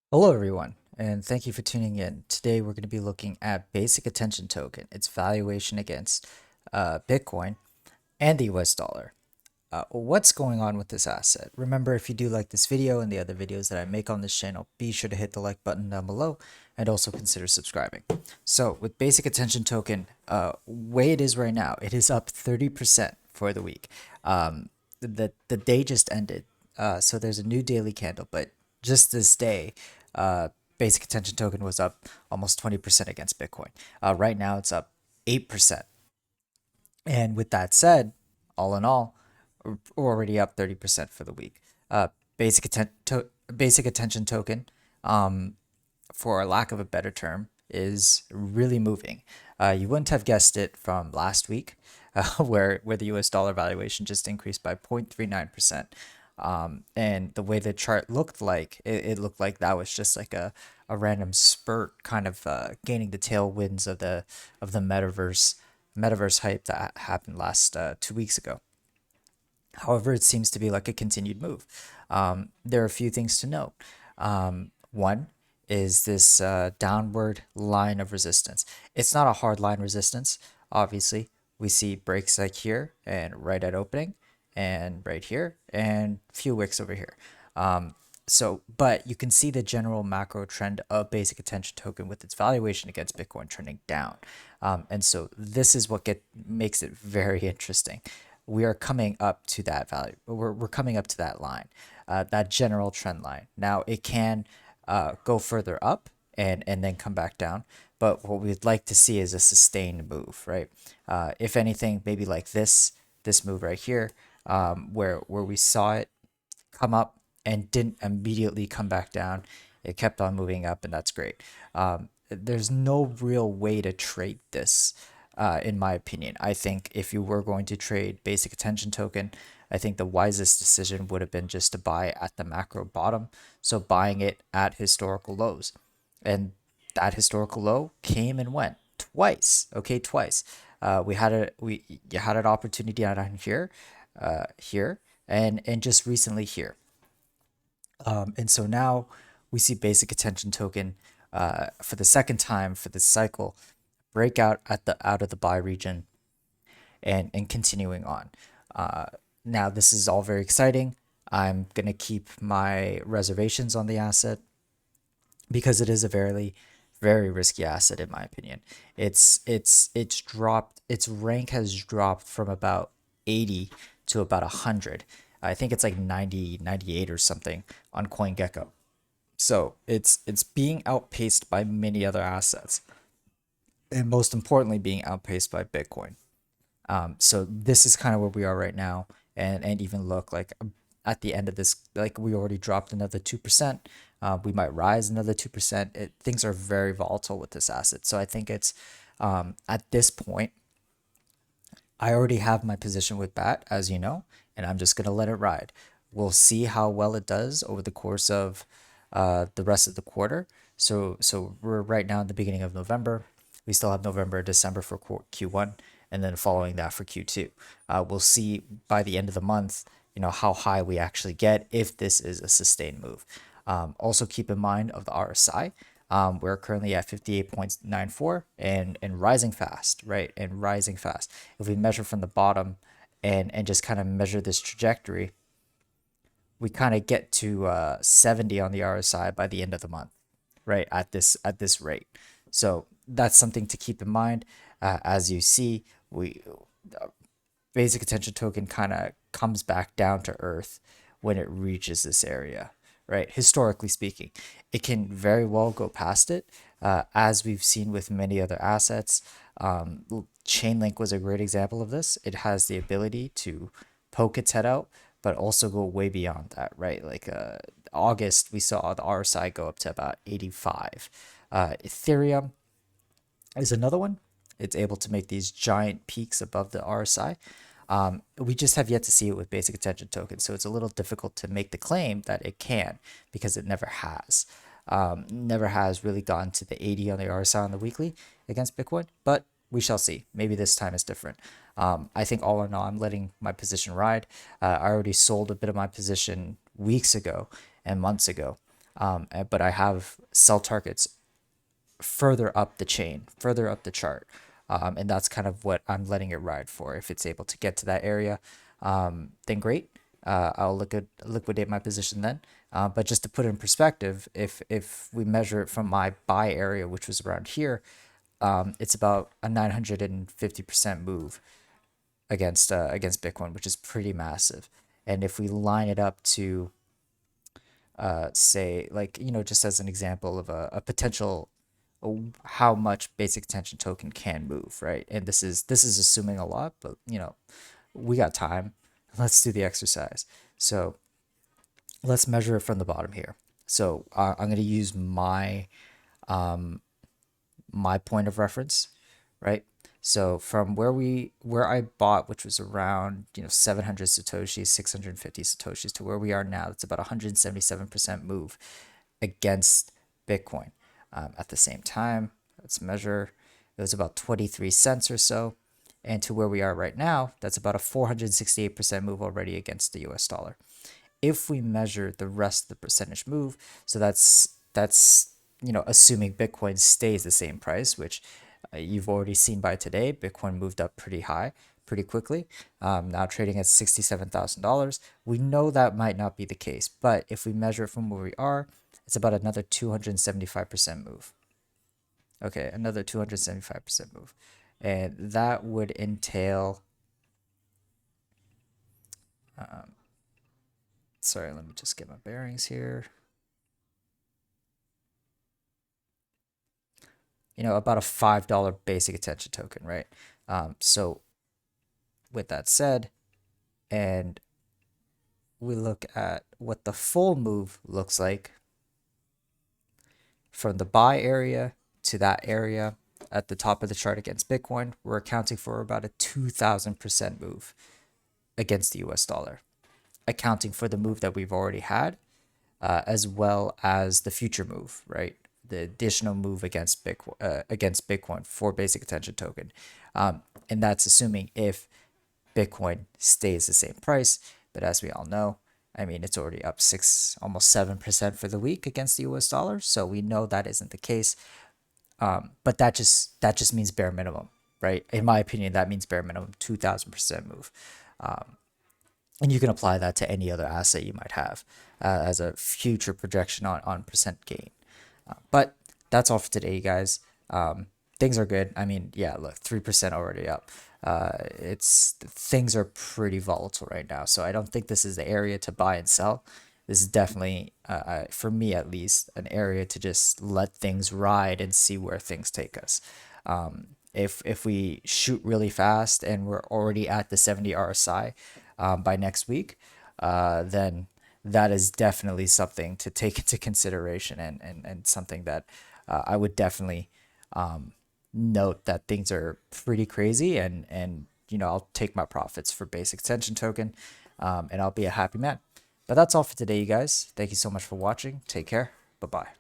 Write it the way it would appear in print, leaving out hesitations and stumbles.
Hello, everyone, and thank you for tuning in. Today, we're going to be looking at Basic Attention Token, its valuation against Bitcoin and the US dollar. What's going on with this asset? Remember, if you do like this video and the other videos that I make on this channel, be sure to hit the like button down below and also consider subscribing. So, with Basic Attention Token, way it is right now, it is up 30% for the week. The day just ended, so there's a new daily candle, but just this day, uh, Basic Attention Token was up almost 20% against Bitcoin. Right now, it's up 8%. And with that said, all in all, we're already up 30% for the week. Uh, basic attention token, um, for lack of a better term, is really moving. You wouldn't have guessed it from last week, where the U.S. dollar valuation just increased by 0.39%. And the way the chart looked like, it looked like that was just like a random spurt, kind of gaining the tailwinds of the metaverse hype that happened last 2 weeks ago. However, it seems to be like a continued move. There are a few things to note. One is this downward line of resistance. It's not a hard line resistance, obviously. We see breaks like here and right at opening, and right here, and a few wicks over here. But you can see the general macro trend of Basic Attention Token with its valuation against Bitcoin trending down. And so this is what makes it very interesting. We are coming up to that value. We're coming up to that line, that general trend line. Now it can go further up and then come back down. But what we'd like to see is a sustained move, right? If anything, maybe like this move right here, where we saw it come up and didn't immediately come back down. It kept on moving up, and that's great. There's no real way to trade this, in my opinion. I think if you were going to trade Basic Attention Token, I think the wisest decision would have been just to buy at the macro bottom. So buying it at historical lows. And that historical low came and went twice. Okay, twice. We you had an opportunity down here, here, and just recently here. And so now we see Basic Attention Token, for the second time for this cycle, break out of the buy region and continuing on. Uh, Now this is all very exciting. I'm gonna keep my reservations on the asset because it is a very risky asset in my opinion. It's dropped. Its rank has dropped from about 80 to about 100. I think it's like 90, 98 or something on CoinGecko. So it's being outpaced by many other assets, and most importantly, being outpaced by Bitcoin. So this is kind of where we are right now, and even look like at the end of this, like we already dropped another 2%. We might rise another 2%. Things are very volatile with this asset, so I think it's at this point I already have my position with BAT, as you know, and I'm just gonna let it ride. We'll see how well it does over the course of the rest of the quarter. So we're right now in the beginning of November. We still have November, December for Q1, and then following that for Q2. We'll see by the end of the month, how high we actually get if this is a sustained move. Also keep in mind of the RSI. We're currently at 58.94 and rising fast, right? And rising fast. If we measure from the bottom and just kind of measure this trajectory, we kind of get to 70 on the RSI by the end of the month, right? At this rate. So that's something to keep in mind. As you see, we Basic Attention Token kind of comes back down to earth when it reaches this area, right? Historically speaking, it can very well go past it, as we've seen with many other assets. Chainlink was a great example of this. It has the ability to poke its head out, but also go way beyond that, right? Like August, we saw the RSI go up to about 85. Ethereum is another one. It's able to make these giant peaks above the RSI. We just have yet to see it with Basic Attention Token, so it's a little difficult to make the claim that it can because it never has. Never has really gotten to the 80 on the RSI on the weekly against Bitcoin, but we shall see. Maybe this time is different. I think all in all, I'm letting my position ride. I already sold a bit of my position weeks ago and months ago. but I have sell targets further up the chain, further up the chart. And that's kind of what I'm letting it ride for. If it's able to get to that area, then great. I'll liquidate my position then. But just to put it in perspective, if we measure it from my buy area, which was around here, it's about a 950% move against Bitcoin, which is pretty massive. And if we line it up to say, like, just as an example of a potential how much basic attention token can move, right? And this is assuming a lot, but we got time. Let's do the exercise. So let's measure it from the bottom here. So I'm going to use my point of reference, right? So from where I bought, which was around 700 satoshis, 650 satoshis, to where we are now, it's about 177% move against Bitcoin. At the same time, let's measure. It was about 23 cents or so, and to where we are right now, that's about a 468% move already against the US dollar. If we measure the rest of the percentage move, so that's assuming Bitcoin stays the same price, which you've already seen by today. Bitcoin moved up pretty high pretty quickly, now trading at $67,000. We know that might not be the case, but if we measure it from where we are, it's about another 275% move. Okay, another 275% move. And that would entail, sorry, let me just get my bearings here. About a $5 basic attention token, right? So with that said, and we look at what the full move looks like from the buy area to that area at the top of the chart against Bitcoin, we're accounting for about a 2,000% move against the US dollar, accounting for the move that we've already had, as well as the future move, right? The additional move against Bitcoin for basic attention token. And that's assuming if Bitcoin stays the same price. But as we all know, I mean, it's already up almost 7% for the week against the US dollar. So we know that isn't the case. But that just means bare minimum, right? In my opinion, that means bare minimum 2,000% move. And you can apply that to any other asset you might have as a future projection on percent gain. But that's all for today, you guys. Things are good. I mean, yeah, look, 3% already up. Things are pretty volatile right now, so I don't think this is the area to buy and sell. This is definitely, for me at least, an area to just let things ride and see where things take us. If we shoot really fast and we're already at the 70 RSI by next week, then that is definitely something to take into consideration, and something that I would definitely note that things are pretty crazy, and I'll take my profits for basic attention token, and I'll be a happy man. But that's all for today, you guys. Thank you so much for watching. Take care. Bye bye.